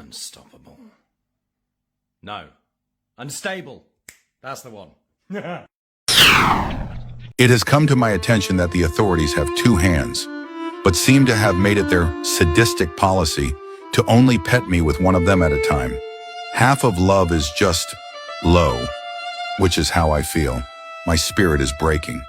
Unstoppable. No. Unstable. That's the one. It has come to my attention that the authorities have two hands, but seem to have made it their sadistic policy to only pet me with one of them at a time. Half of love is just low, which is how I feel. My spirit is breaking.